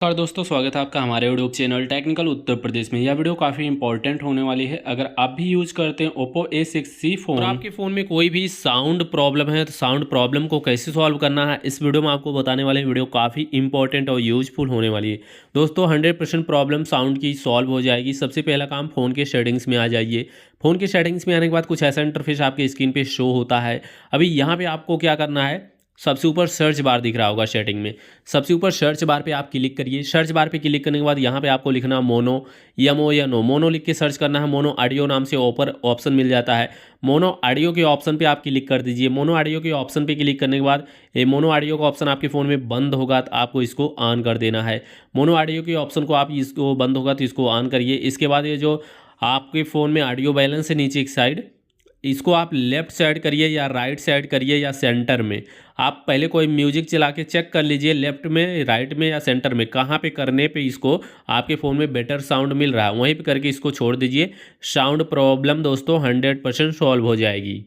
और दोस्तों स्वागत है आपका हमारे YouTube channel technical Uttar Pradesh में। यह वीडियो काफ़ी इंपॉर्टेंट होने वाली है। अगर आप भी यूज करते हैं ओप्पो A6C और फ़ोन आपके फ़ोन में कोई भी साउंड प्रॉब्लम है तो साउंड प्रॉब्लम को कैसे सॉल्व करना है इस वीडियो में आपको बताने वाले हैं। वीडियो काफ़ी इंपॉर्टेंट और यूजफुल होने वाली है। दोस्तों 100% प्रॉब्लम साउंड की सॉल्व हो जाएगी। सबसे पहला काम, फ़ोन के सेटिंग्स में आ जाइए। फ़ोन के सेटिंग्स में आने के बाद कुछ ऐसा इंटरफेस आपके स्क्रीन पे शो होता है। अभी यहाँ पे आपको क्या करना है, सबसे ऊपर सर्च बार दिख रहा होगा सेटिंग में। सबसे ऊपर सर्च बार पे आप क्लिक करिए। सर्च बार पे क्लिक करने के बाद यहाँ पे आपको लिखना मोनो, YMO या नो, मोनो लिख के सर्च करना है। मोनो ऑडियो नाम से ऊपर ऑप्शन मिल जाता है। मोनो ऑडियो के ऑप्शन पे आप क्लिक कर दीजिए। मोनो ऑडियो के ऑप्शन पे क्लिक करने के बाद ये मोनो ऑडियो का ऑप्शन आपके फ़ोन में बंद होगा तो आपको इसको ऑन कर देना है। मोनो ऑडियो के ऑप्शन को आप इसको बंद होगा तो इसको ऑन करिए। इसके बाद ये जो आपके फ़ोन में ऑडियो बैलेंस है नीचे एक साइड, इसको आप लेफ्ट साइड करिए या राइट साइड करिए या सेंटर में। आप पहले कोई म्यूजिक चला के चेक कर लीजिए, लेफ्ट में, राइट में या सेंटर में, कहाँ पे करने पे इसको आपके फ़ोन में बेटर साउंड मिल रहा है वहीं पे करके इसको छोड़ दीजिए। साउंड प्रॉब्लम दोस्तों 100% सॉल्व हो जाएगी।